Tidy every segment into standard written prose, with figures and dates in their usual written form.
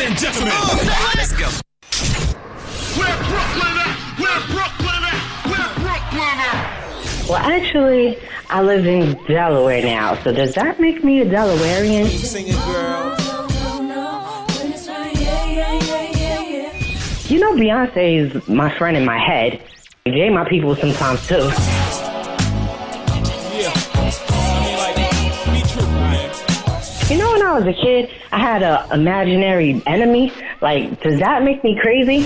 and gentlemen, let's go. Where Brooklyn at? Where Brooklyn at? Where Brooklyn at? Well, actually, I live in Delaware now, so does that make me a Delawarean? Singing girl. You know, Beyonce is my friend in my head. Jay my people sometimes, too. Yeah. I mean, like, be true, man. You know, when I was a kid, I had an imaginary enemy. Like, does that make me crazy?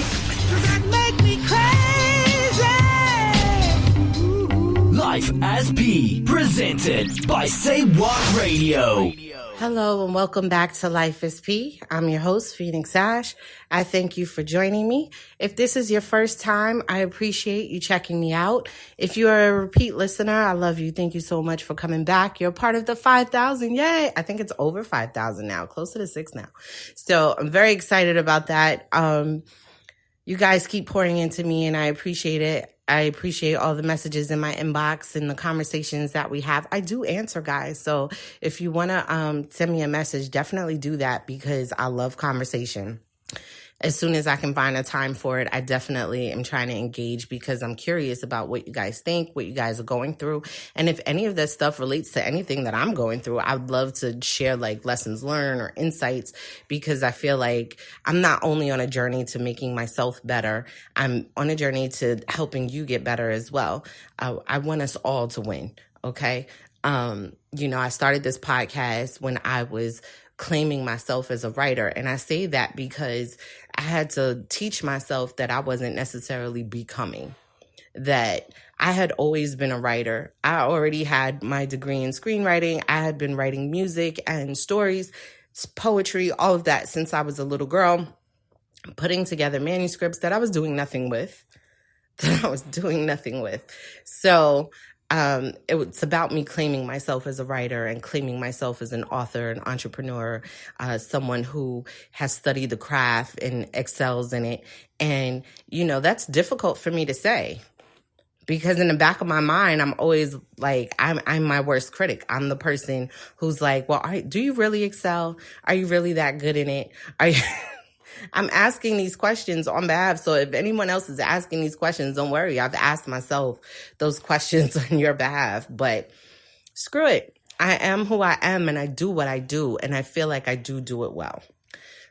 Life as P, presented by Say What Radio. Hello and welcome back to Life is P. I'm your host, Phoenix Ash. I thank you for joining me. If this is your first time, I appreciate you checking me out. If you are a repeat listener, I love you. Thank you so much for coming back. You're part of the 5,000. Yay. I think it's over 5,000 now, closer to 6 now. So I'm very excited about that. You guys keep pouring into me and I appreciate it. I appreciate all the messages in my inbox and the conversations that we have. I do answer, guys. So if you want to send me a message, definitely do that because I love conversation. As soon as I can find a time for it, I definitely am trying to engage because I'm curious about what you guys think, what you guys are going through. And if any of this stuff relates to anything that I'm going through, I would love to share like lessons learned or insights because I feel like I'm not only on a journey to making myself better, I'm on a journey to helping you get better as well. I want us all to win, okay? I started this podcast when I was claiming myself as a writer. And I say that because I had to teach myself that I wasn't necessarily becoming, that I had always been a writer. I already had my degree in screenwriting. I had been writing music and stories, poetry, all of that since I was a little girl, putting together manuscripts that I was doing nothing with, So it's about me claiming myself as a writer and claiming myself as an author, an entrepreneur, someone who has studied the craft and excels in it. And, that's difficult for me to say because in the back of my mind, I'm always like, I'm my worst critic. I'm the person who's like, well, do you really excel? Are you really that good in it? I'm asking these questions on behalf. So if anyone else is asking these questions, don't worry. I've asked myself those questions on your behalf, but screw it. I am who I am and I do what I do. And I feel like I do it well.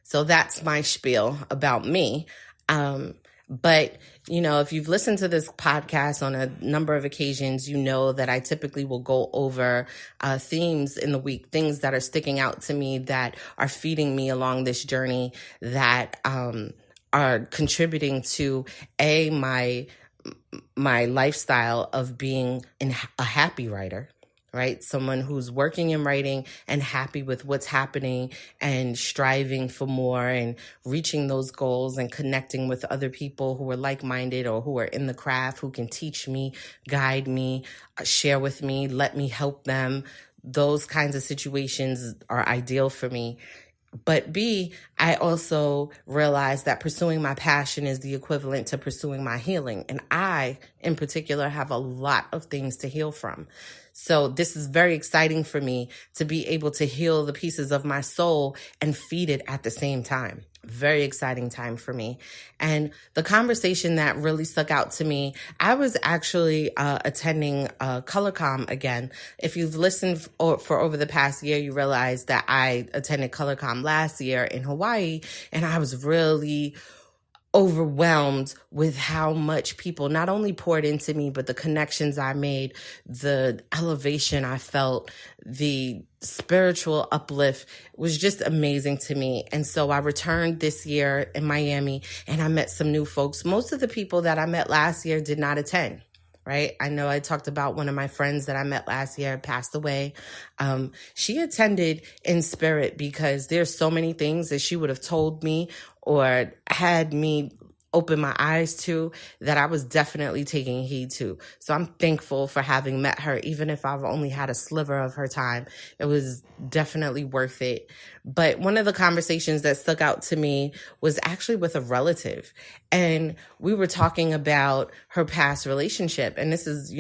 So that's my spiel about me. But, if you've listened to this podcast on a number of occasions, you know that I typically will go over themes in the week, things that are sticking out to me that are feeding me along this journey that are contributing to my lifestyle of being a happy writer. Right? Someone who's working in writing and happy with what's happening and striving for more and reaching those goals and connecting with other people who are like-minded or who are in the craft, who can teach me, guide me, share with me, let me help them. Those kinds of situations are ideal for me. But B, I also realized that pursuing my passion is the equivalent to pursuing my healing. And I, in particular, have a lot of things to heal from. So this is very exciting for me to be able to heal the pieces of my soul and feed it at the same time. Very exciting time for me. And the conversation that really stuck out to me, I was actually attending ColorCom again. If you've listened for over the past year, you realize that I attended ColorCom last year in Hawaii, and I was really overwhelmed with how much people not only poured into me, but the connections I made, the elevation I felt, the spiritual uplift was just amazing to me. And so I returned this year in Miami and I met some new folks. Most of the people that I met last year did not attend. Right? I know I talked about one of my friends that I met last year passed away. She attended in spirit because there's so many things that she would have told me or had me opened my eyes to, that I was definitely taking heed to. So I'm thankful for having met her, even if I've only had a sliver of her time. It was definitely worth it. But one of the conversations that stuck out to me was actually with a relative. And we were talking about her past relationship. And this is,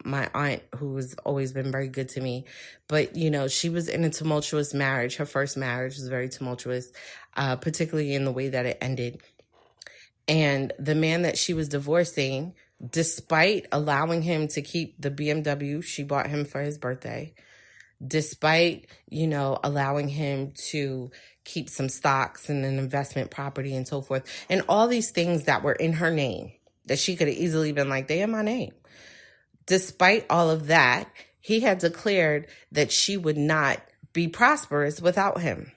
my aunt, who has always been very good to me. But, she was in a tumultuous marriage. Her first marriage was very tumultuous, particularly in the way that it ended. And the man that she was divorcing, despite allowing him to keep the BMW she bought him for his birthday, despite, allowing him to keep some stocks and an investment property and so forth, and all these things that were in her name that she could have easily been like, they in my name. Despite all of that, he had declared that she would not be prosperous without him,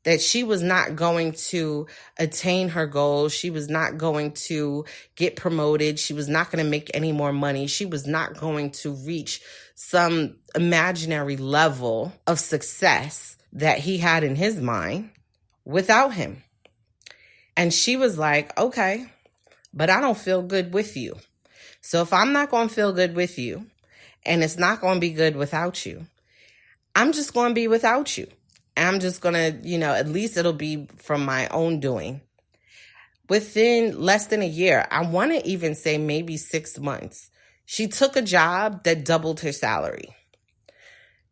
that she was not going to attain her goals. She was not going to get promoted. She was not going to make any more money. She was not going to reach some imaginary level of success that he had in his mind without him. And she was like, okay, but I don't feel good with you. So if I'm not going to feel good with you, and it's not going to be good without you, I'm just going to be without you. I'm just going to, at least it'll be from my own doing. Within less than a year, I want to even say maybe 6 months, she took a job that doubled her salary.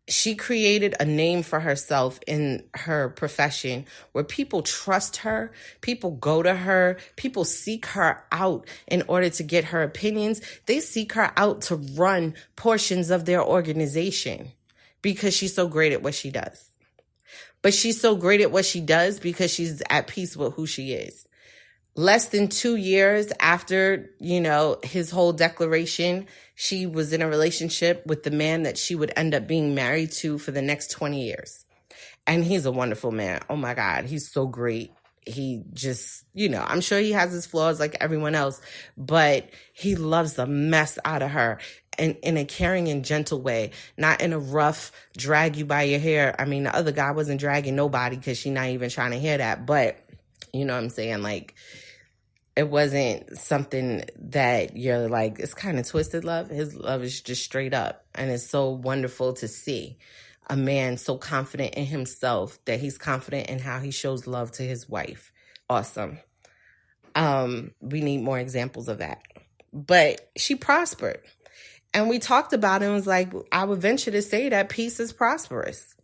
She created a name for herself in her profession where people trust her, people go to her, people seek her out in order to get her opinions. They seek her out to run portions of their organization because she's so great at what she does. But she's so great at what she does because she's at peace with who she is. Less than 2 years after, his whole declaration, she was in a relationship with the man that she would end up being married to for the next 20 years. And he's a wonderful man. Oh my God, he's so great. He just, I'm sure he has his flaws like everyone else, but he loves the mess out of her. And in a caring and gentle way, not in a rough, drag you by your hair. I mean, the other guy wasn't dragging nobody because she's not even trying to hear that. But you know what I'm saying? Like, it wasn't something that you're like, it's kind of twisted love. His love is just straight up. And it's so wonderful to see a man so confident in himself that he's confident in how he shows love to his wife. Awesome. We need more examples of that. But she prospered. And we talked about it and was like, I would venture to say that peace is prosperous.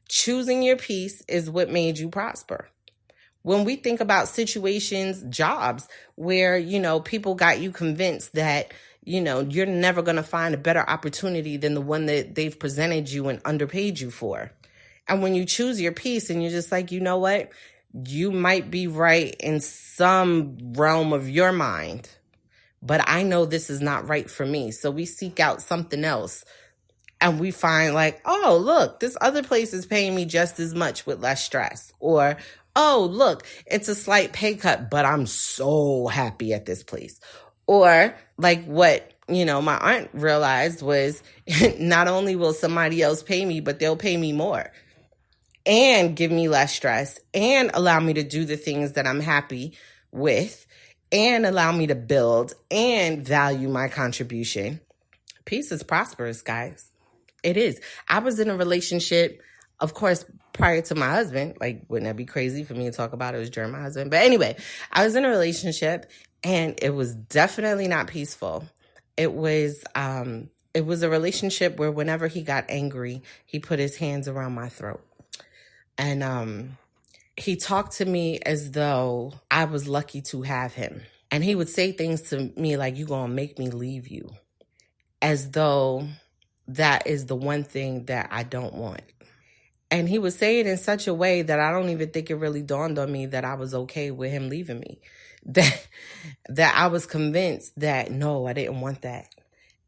Choosing your peace is what made you prosper. When we think about situations, jobs, where, people got you convinced that, you're never going to find a better opportunity than the one that they've presented you and underpaid you for. And when you choose your peace and you're just like, you know what? You might be right in some realm of your mind, but I know this is not right for me. So we seek out something else. And we find like, oh, look, this other place is paying me just as much with less stress. Or, oh, look, it's a slight pay cut, but I'm so happy at this place. Or like what, my aunt realized was not only will somebody else pay me, but they'll pay me more and give me less stress and allow me to do the things that I'm happy with and allow me to build and value my contribution. Peace is prosperous, guys. It is. I was in a relationship, of course, prior to my husband. Like, wouldn't that be crazy for me to talk about it was during my husband? But anyway, I was in a relationship and it was definitely not peaceful. It was a relationship where whenever he got angry, he put his hands around my throat. And he talked to me as though I was lucky to have him. And he would say things to me like, you gonna make me leave you. As though that is the one thing that I don't want. And he would say it in such a way that I don't even think it really dawned on me that I was okay with him leaving me. That I was convinced that, no, I didn't want that.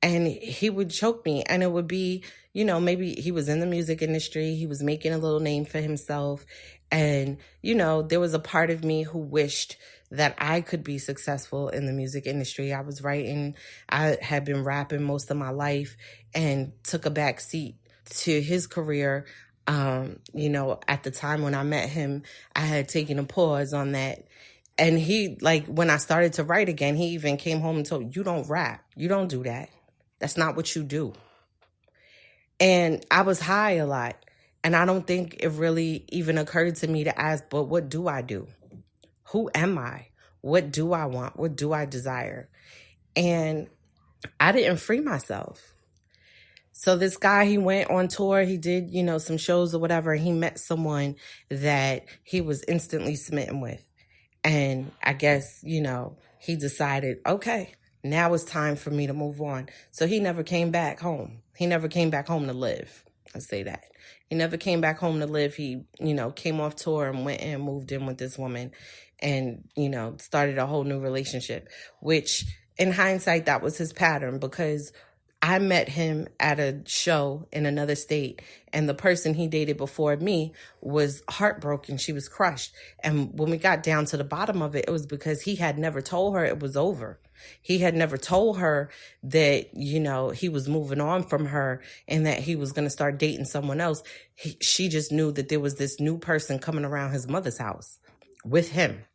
And he would choke me. And it would be, maybe he was in the music industry. He was making a little name for himself. And, there was a part of me who wished that I could be successful in the music industry. I was writing. I had been rapping most of my life and took a back seat to his career. At the time when I met him, I had taken a pause on that. And he, like, when I started to write again, he even came home and told me, you don't rap. You don't do that. That's not what you do. And I was high a lot. And I don't think it really even occurred to me to ask, but what do I do? Who am I? What do I want? What do I desire? And I didn't free myself. So this guy, he went on tour, he did, some shows or whatever, and he met someone that he was instantly smitten with. And I guess, he decided, okay, now it's time for me to move on. So he never came back home. He never came back home to live. I say that. He never came back home to live. He, came off tour and went and moved in with this woman and, started a whole new relationship, which in hindsight, that was his pattern because I met him at a show in another state, and the person he dated before me was heartbroken. She was crushed. And when we got down to the bottom of it, it was because he had never told her it was over. He had never told her that, he was moving on from her and that he was going to start dating someone else. She just knew that there was this new person coming around his mother's house with him.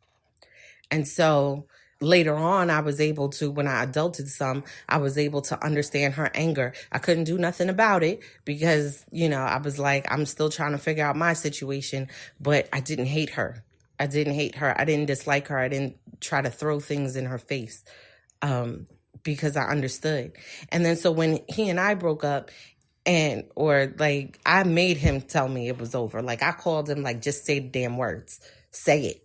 And so later on, I was able to, when I adulted some, I was able to understand her anger. I couldn't do nothing about it because, I was like, I'm still trying to figure out my situation, but I didn't hate her. I didn't dislike her. I didn't try to throw things in her face because I understood. And then so when he and I broke up, I made him tell me it was over. Like I called him, like, just say the damn words. Say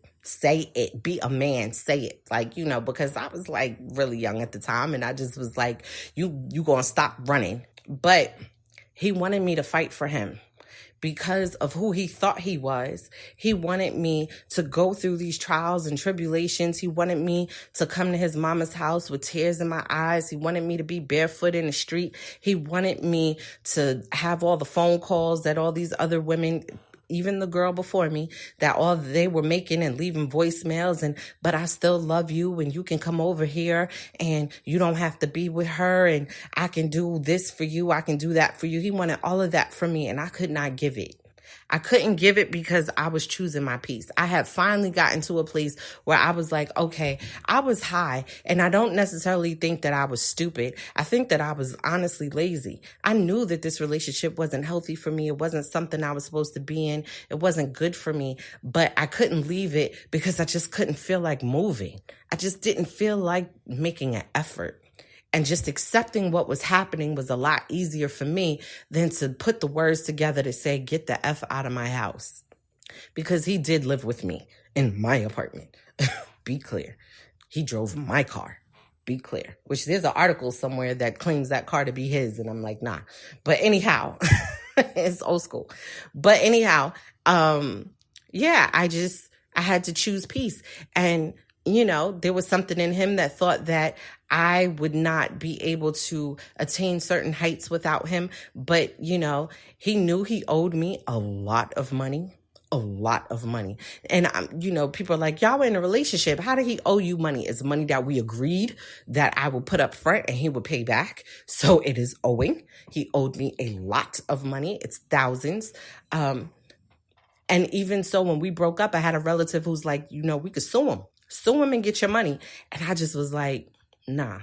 it. Be a man. Say it. Like, because I was like really young at the time and I just was like, you gonna stop running. But he wanted me to fight for him because of who he thought he was. He wanted me to go through these trials and tribulations. He wanted me to come to his mama's house with tears in my eyes. He wanted me to be barefoot in the street. He wanted me to have all the phone calls that all these other women, even the girl before me, that all they were making and leaving voicemails but I still love you and you can come over here and you don't have to be with her and I can do this for you. I can do that for you. He wanted all of that from me and I could not give it. I couldn't give it because I was choosing my peace. I had finally gotten to a place where I was like, okay, I was high and I don't necessarily think that I was stupid. I think that I was honestly lazy. I knew that this relationship wasn't healthy for me. It wasn't something I was supposed to be in. It wasn't good for me, but I couldn't leave it because I just couldn't feel like moving. I just didn't feel like making an effort. And just accepting what was happening was a lot easier for me than to put the words together to say, get the F out of my house. Because he did live with me in my apartment. Be clear. He drove my car. Be clear. Which there's an article somewhere that claims that car to be his. And I'm like, nah. But anyhow, it's old school. But anyhow, I had to choose peace. And there was something in him that thought that I would not be able to attain certain heights without him. But, he knew he owed me a lot of money. And, people are like, y'all were in a relationship. How did he owe you money? It's money that we agreed that I would put up front and he would pay back. So it is owing. He owed me a lot of money. It's thousands. And even so, when we broke up, I had a relative who's like, we could sue him. Sue him and get your money. And I just was like, nah,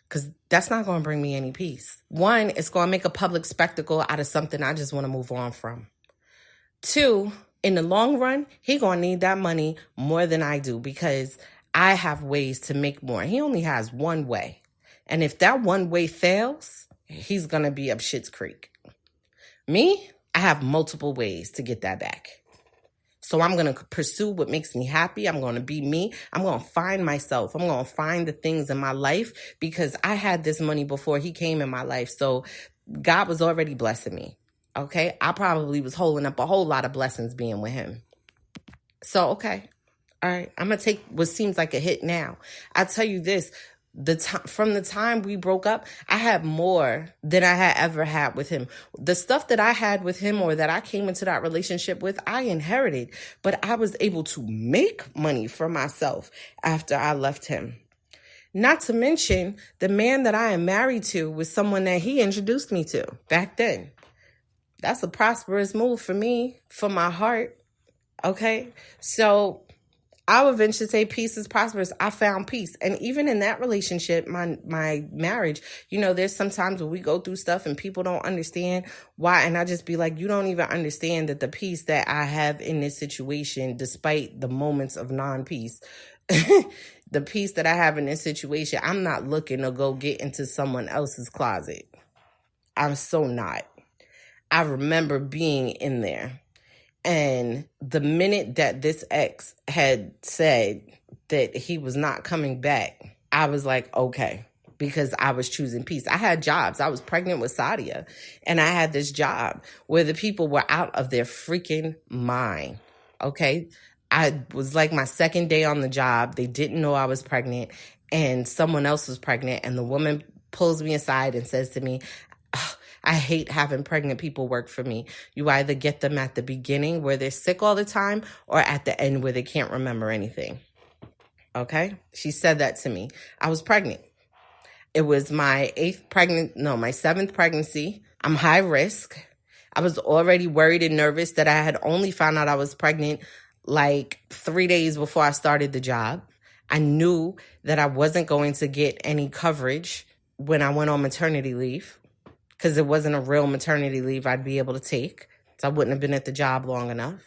because that's not going to bring me any peace. One, it's going to make a public spectacle out of something I just want to move on from. Two, in the long run, he going to need that money more than I do because I have ways to make more. He only has one way. And if that one way fails, he's going to be up Schitt's Creek. Me, I have multiple ways to get that back. So I'm going to pursue what makes me happy. I'm going to be me. I'm going to find myself. I'm going to find the things in my life because I had this money before he came in my life. So God was already blessing me. Okay. I probably was holding up a whole lot of blessings being with him. So, okay. All right. I'm going to take what seems like a hit now. I tell you this. From the time we broke up, I had more than I had ever had with him. The stuff that I had with him or that I came into that relationship with, I inherited, but I was able to make money for myself after I left him. Not to mention the man that I am married to was someone that he introduced me to back then. That's a prosperous move for me, for my heart. Okay. So I would venture to say peace is prosperous. I found peace. And even in that relationship, my marriage, there's sometimes when we go through stuff and people don't understand why. And I just be like, you don't even understand that the peace that I have in this situation, despite the moments of non-peace, the peace that I have in this situation, I'm not looking to go get into someone else's closet. I'm so not. I remember being in there. And the minute that this ex had said that he was not coming back, I was like, okay, because I was choosing peace. I had jobs. I was pregnant with Sadia, and I had this job where the people were out of their freaking mind, okay? I was like my second day on the job. They didn't know I was pregnant, and someone else was pregnant, and the woman pulls me aside and says to me, I hate having pregnant people work for me. You either get them at the beginning where they're sick all the time or at the end where they can't remember anything. Okay? She said that to me. I was pregnant. It was my my 7th pregnancy. I'm high risk. I was already worried and nervous that I had only found out I was pregnant like 3 days before I started the job. I knew that I wasn't going to get any coverage when I went on maternity leave, because it wasn't a real maternity leave I'd be able to take. So I wouldn't have been at the job long enough.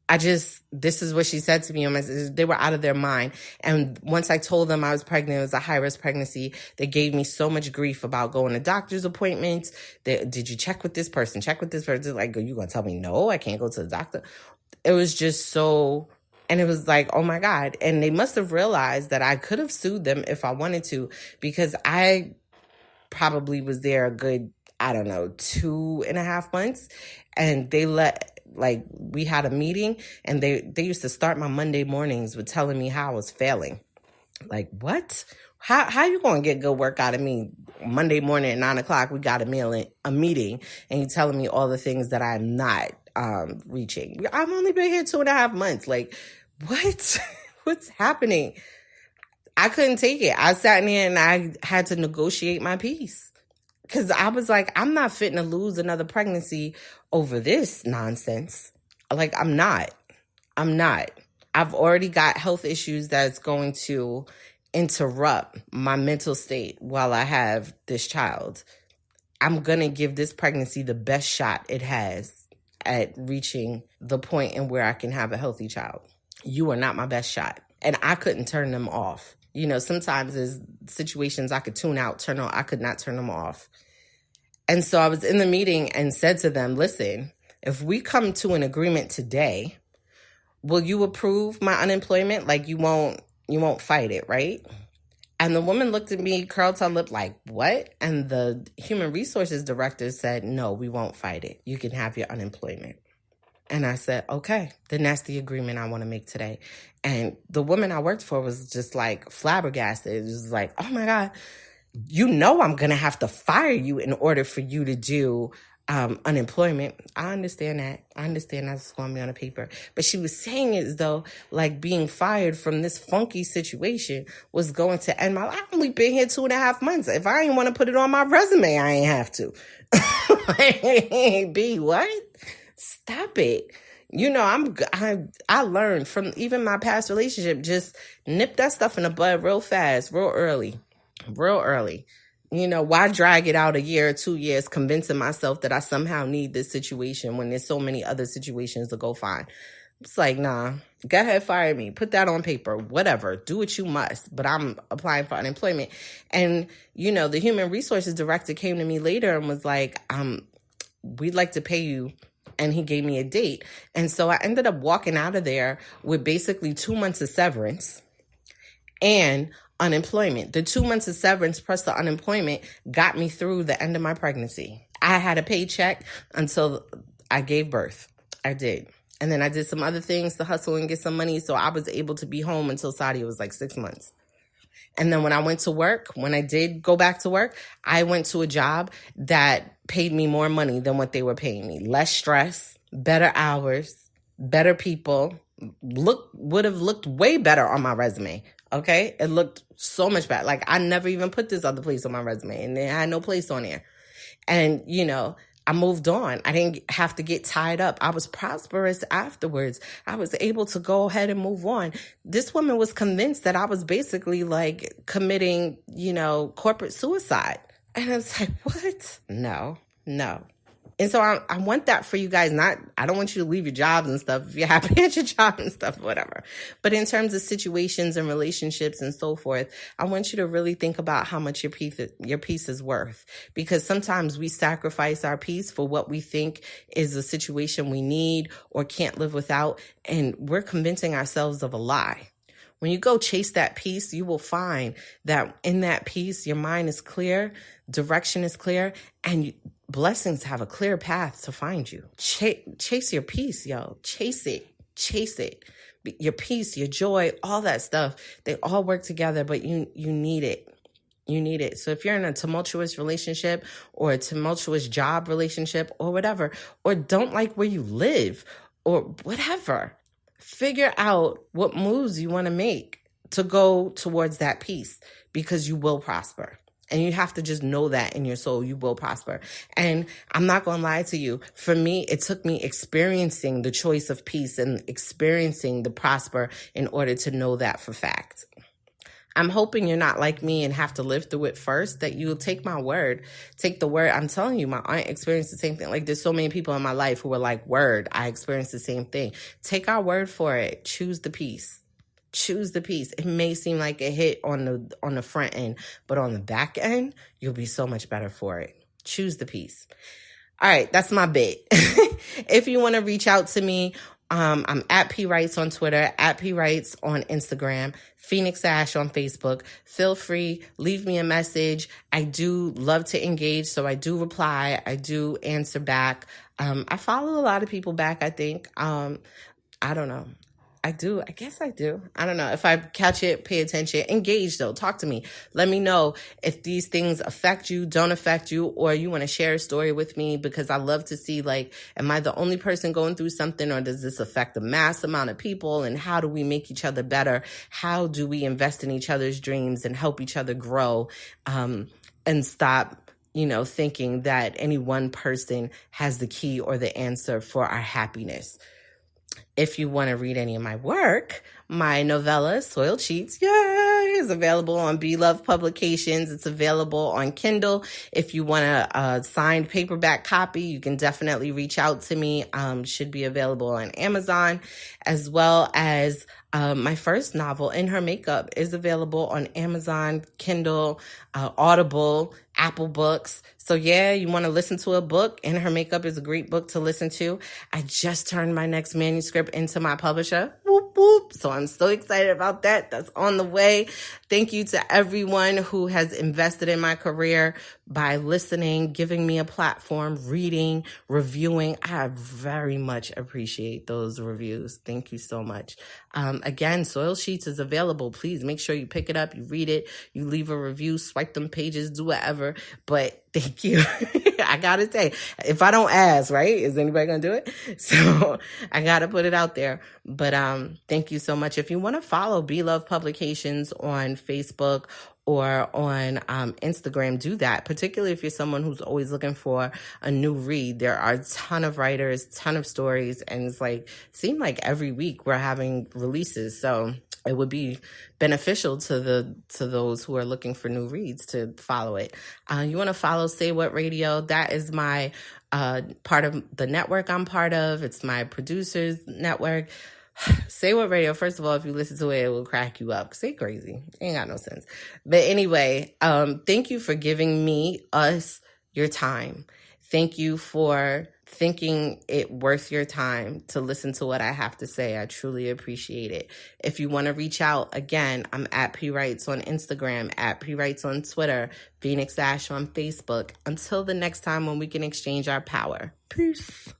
This is what she said to me. They were out of their mind. And once I told them I was pregnant, it was a high-risk pregnancy, they gave me so much grief about going to doctor's appointments. Did you check with this person? Check with this person? Like, are you going to tell me no, I can't go to the doctor? It was just so... And it was like, oh my God. And they must have realized that I could have sued them if I wanted to, because I probably was there a good, 2.5 months. And we had a meeting, and they used to start my Monday mornings with telling me how I was failing. Like, what? How you going to get good work out of me? Monday morning at 9:00, we got a meeting, and you telling me all the things that I'm not reaching. I've only been here 2.5 months. Like, what? What's happening? I couldn't take it. I sat in there and I had to negotiate my peace, because I was like, I'm not fitting to lose another pregnancy over this nonsense. Like, I'm not. I've already got health issues that's going to interrupt my mental state while I have this child. I'm going to give this pregnancy the best shot it has at reaching the point in where I can have a healthy child. You are not my best shot. And I couldn't turn them off. Sometimes there's situations I could tune out, turn on. I could not turn them off. And so I was in the meeting and said to them, listen, if we come to an agreement today, will you approve my unemployment? Like, you won't fight it, right? And the woman looked at me, curled her lip like, what? And the human resources director said, no, we won't fight it. You can have your unemployment. And I said, okay, then that's the agreement I want to make today. And the woman I worked for was just like flabbergasted. It was like, oh my God, I'm going to have to fire you in order for you to do unemployment. I understand that. That's going to be on the paper. But she was saying it as though like being fired from this funky situation was going to end my life. I've only been here 2.5 months. If I ain't want to put it on my resume, I ain't have to. B, what? Stop it. I learned from even my past relationship, just nip that stuff in the bud real fast, real early. Why drag it out a year or 2 years convincing myself that I somehow need this situation when there's so many other situations to go find? It's like, nah, go ahead, fire me. Put that on paper, whatever. Do what you must. But I'm applying for unemployment. And, the human resources director came to me later and was like, we'd like to pay you. And he gave me a date. And so I ended up walking out of there with basically 2 months of severance and unemployment. The 2 months of severance plus the unemployment got me through the end of my pregnancy. I had a paycheck until I gave birth. I did. And then I did some other things to hustle and get some money. So I was able to be home until Sadia was like 6 months. And then when I went to work, when I did go back to work, I went to a job that paid me more money than what they were paying me. Less stress, better hours, better people. Would have looked way better on my resume. Okay? It looked so much better. Like, I never even put this other place on my resume, and it had no place on there. And, I moved on. I didn't have to get tied up. I was prosperous afterwards. I was able to go ahead and move on. This woman was convinced that I was basically like committing, corporate suicide. And I was like, what? No. And so I want that for you guys. I don't want you to leave your jobs and stuff if you're happy at your job and stuff, whatever. But in terms of situations and relationships and so forth, I want you to really think about how much your peace is worth. Because sometimes we sacrifice our peace for what we think is a situation we need or can't live without. And we're convincing ourselves of a lie. When you go chase that peace, you will find that in that peace, your mind is clear, direction is clear, and blessings have a clear path to find you. Chase your peace, yo. Chase it. Your peace, your joy, all that stuff, they all work together, but you need it. You need it. So if you're in a tumultuous relationship or a tumultuous job relationship or whatever, or don't like where you live or whatever, figure out what moves you want to make to go towards that peace, because you will prosper. And you have to just know that in your soul, you will prosper. And I'm not going to lie to you. For me, it took me experiencing the choice of peace and experiencing the prosper in order to know that for fact. I'm hoping you're not like me and have to live through it first, that you'll take my word. Take the word. I'm telling you, my aunt experienced the same thing. Like, there's so many people in my life who were like, word, I experienced the same thing. Take our word for it. Choose the peace. Choose the peace. It may seem like a hit on the front end, but on the back end, you'll be so much better for it. Choose the peace. All right, that's my bit. If you want to reach out to me, I'm at P Writes on Twitter, at P Writes on Instagram, Phoenix Ash on Facebook. Feel free, leave me a message. I do love to engage, so I do reply. I do answer back. I follow a lot of people back, I think. I don't know. I do. I guess I do. I don't know. If I catch it, pay attention. Engage, though. Talk to me. Let me know if these things affect you, don't affect you, or you want to share a story with me, because I love to see, like, am I the only person going through something, or does this affect a mass amount of people? And how do we make each other better? How do we invest in each other's dreams and help each other grow, and stop thinking that any one person has the key or the answer for our happiness? If you want to read any of my work, my novella, Soiled Sheets, is available on Be Love Publications. It's available on Kindle. If you want a signed paperback copy, you can definitely reach out to me. Should be available on Amazon, as well as my first novel, In Her Makeup, is available on Amazon, Kindle, Audible, Apple Books. So you want to listen to a book? In Her Makeup is a great book to listen to. I just turned my next manuscript into my publisher. Whoop, whoop. So I'm so excited about that. That's on the way. Thank you to everyone who has invested in my career by listening, giving me a platform, reading, reviewing. I very much appreciate those reviews. Thank you so much. Again, Soil Sheets is available. Please make sure you pick it up, you read it, you leave a review, swipe them pages, do whatever. But thank you. I gotta say, if I don't ask, right? Is anybody gonna do it? So I gotta put it out there. But thank you so much. If you want to follow Be Love Publications on Facebook or on Instagram, do that, particularly if you're someone who's always looking for a new read. There are a ton of writers, ton of stories, and it seems like every week we're having releases. So it would be beneficial to those who are looking for new reads to follow it. You want to follow Say What Radio. That is my part of the network I'm part of. It's my producers network. Say What Radio, first of all, if you listen to it, it will crack you up. Say crazy. It ain't got no sense. But anyway, thank you for giving us your time. Thank you for thinking it worth your time to listen to what I have to say. I truly appreciate it. If you want to reach out, again, I'm at P Writes on Instagram, at P Writes on Twitter, Phoenix Ash on Facebook. Until the next time when we can exchange our power. Peace.